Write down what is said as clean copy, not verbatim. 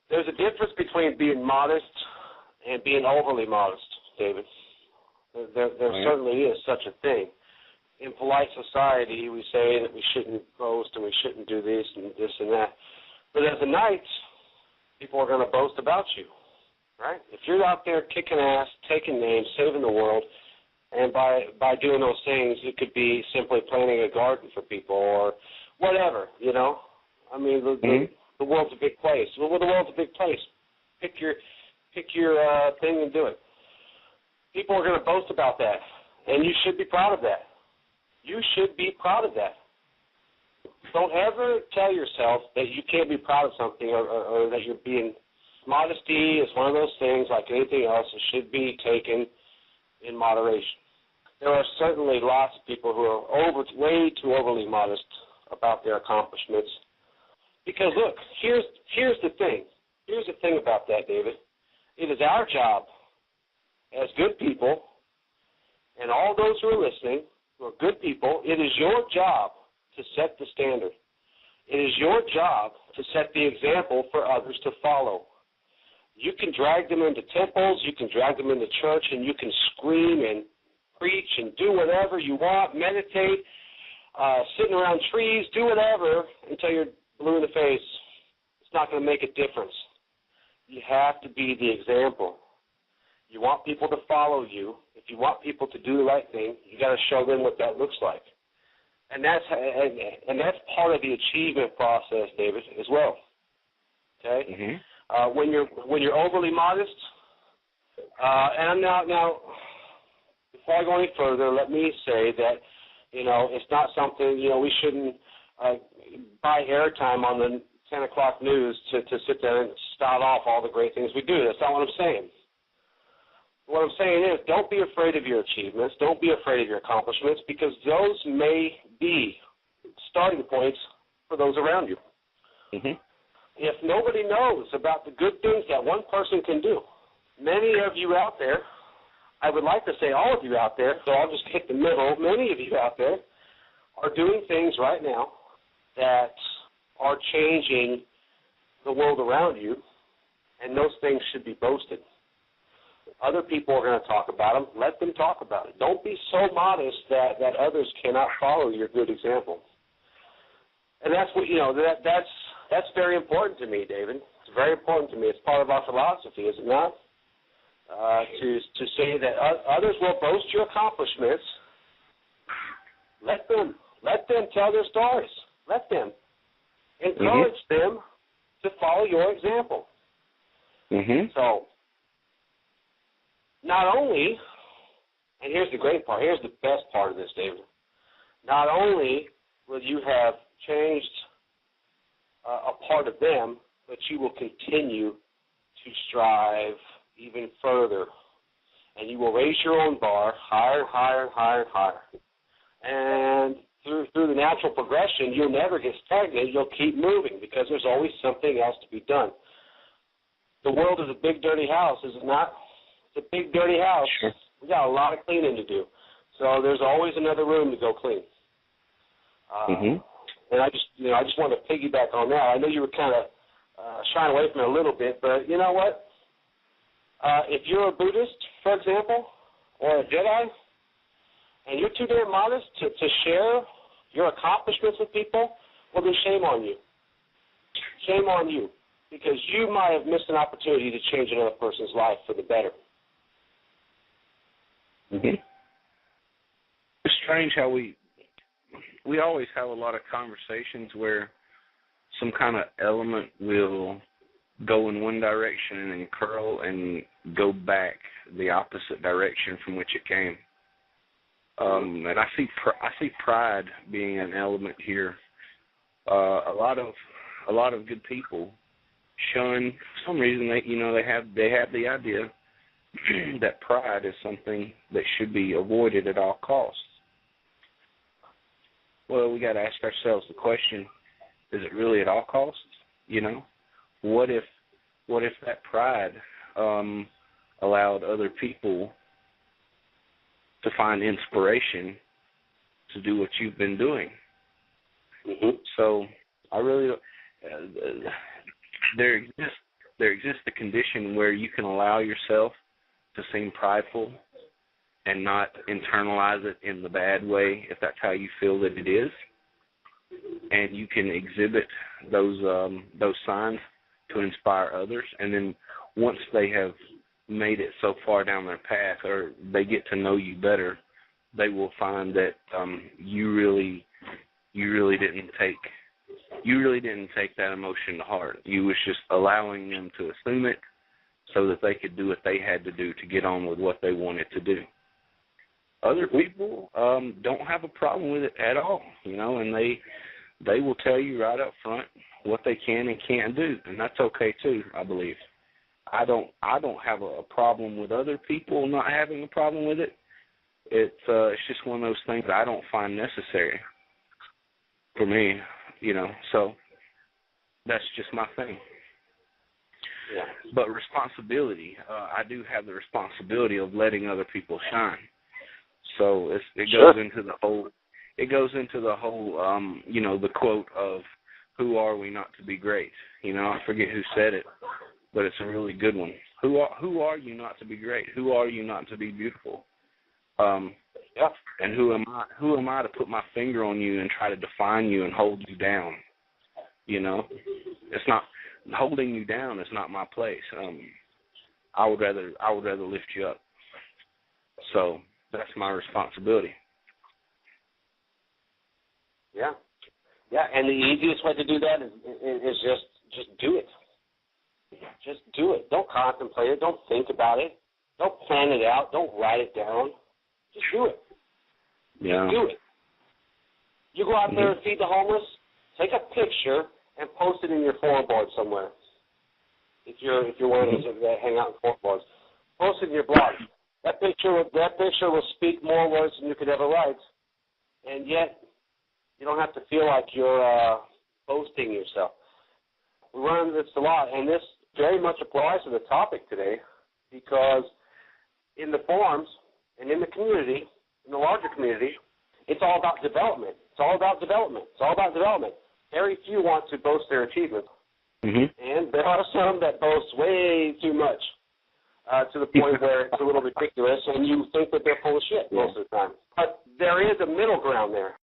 There's a difference between being modest and being overly modest, David. There certainly is such a thing. In polite society, we say that we shouldn't boast and we shouldn't do this and that. But as a knight, people are going to boast about you, right? If you're out there kicking ass, taking names, saving the world, and by doing those things, it could be simply planting a garden for people or whatever, you know. I mean, the world's a big place. Well, the world's a big place. Pick your thing and do it. People are going to boast about that, and you should be proud of that. You should be proud of that. Don't ever tell yourself that you can't be proud of something or that you're being. Modesty is one of those things, like anything else, it should be taken in moderation. There are certainly lots of people who are way too overly modest about their accomplishments. Because, look, here's the thing. Here's the thing about that, David. It is our job as good people, and all those who are listening, who are good people, it is your job to set the standard. It is your job to set the example for others to follow. You can drag them into temples, you can drag them into church, and you can scream and preach and do whatever you want, meditate, sitting around trees, do whatever until you're blue in the face. It's not going to make a difference. You have to be the example. You want people to follow you. If you want people to do the right thing, you got to show them what that looks like. And that's part of the achievement process, David, as well. Okay? Mm-hmm. When you're overly modest, and I'm now before I go any further, let me say that it's not something we shouldn't buy airtime on the 10 o'clock news to sit there and start off all the great things we do. That's not what I'm saying. What I'm saying is, don't be afraid of your achievements. Don't be afraid of your accomplishments, because those may be starting points for those around you. Mm-hmm. If nobody knows about the good things that one person can do, many of you out there, I would like to say all of you out there, so I'll just hit the middle, many of you out there are doing things right now that are changing the world around you, and those things should be boasted. Other people are going to talk about them. Let them talk about it. Don't be so modest that others cannot follow your good example. And that's what that's very important to me, David. It's very important to me. It's part of our philosophy, is it not? To say that others will boast your accomplishments. Let them tell their stories. Let them encourage them to follow your example. Mm-hmm. So, not only, and here's the great part, here's the best part of this, David, not only will you have changed a part of them, but you will continue to strive even further, and you will raise your own bar higher and higher and higher and higher. And through the natural progression, you'll never get stagnant. You'll keep moving because there's always something else to be done. The world is a big, dirty house, is it not? It's a big, dirty house. Sure. We got a lot of cleaning to do. So there's always another room to go clean. And I just wanted to piggyback on that. I know you were kind of shying away from it a little bit, but you know what? If you're a Buddhist, for example, or a Jedi, and you're too damn modest to share your accomplishments with people, well, then shame on you. Shame on you, because you might have missed an opportunity to change another person's life for the better. Mm-hmm. It's strange how we always have a lot of conversations where some kind of element will go in one direction and then curl and go back the opposite direction from which it came. And I see pride being an element here. A lot of good people shun, for some reason, they have the idea that pride is something that should be avoided at all costs. Well, we got to ask ourselves the question: is it really at all costs? What if that pride allowed other people to find inspiration to do what you've been doing? Mm-hmm. So I really there exists there exists a condition where you can allow yourself to seem prideful and not internalize it in the bad way, if that's how you feel that it is. And you can exhibit those signs to inspire others. And then once they have made it so far down their path, or they get to know you better, they will find that you really didn't take that emotion to heart. You was just allowing them to assume it so that they could do what they had to do to get on with what they wanted to do. Other people don't have a problem with it at all, and they will tell you right up front what they can and can't do, and that's okay too, I believe. I don't have a problem with other people not having a problem with it. It's just one of those things I don't find necessary for me, so that's just my thing. Yeah. But responsibility, I do have the responsibility of letting other people shine. So it goes into the whole, the quote of, who are we not to be great? I forget who said it, but it's a really good one. Who are you not to be great? Who are you not to be beautiful? And who am I to put my finger on you and try to define you and hold you down? It's not, holding you down is not my place. I would rather lift you up. So that's my responsibility. Yeah, and the easiest way to do that is just do it. Just do it. Don't contemplate it. Don't think about it. Don't plan it out. Don't write it down. Just do it. Yeah. Just do it. You go out there and feed the homeless, take a picture and post it in your forum board somewhere. If you're one of those that hang out in forum boards, post it in your blog. That picture will speak more words than you could ever write, and yet you don't have to feel like you're boasting yourself. We run into this a lot, and this very much applies to the topic today, because in the forums and in the community, in the larger community, it's all about development. It's all about development. It's all about development. Very few want to boast their achievements, and there are some that boast way too much, to the point where it's a little ridiculous, and you think that they're full of shit most of the time. But there is a middle ground there.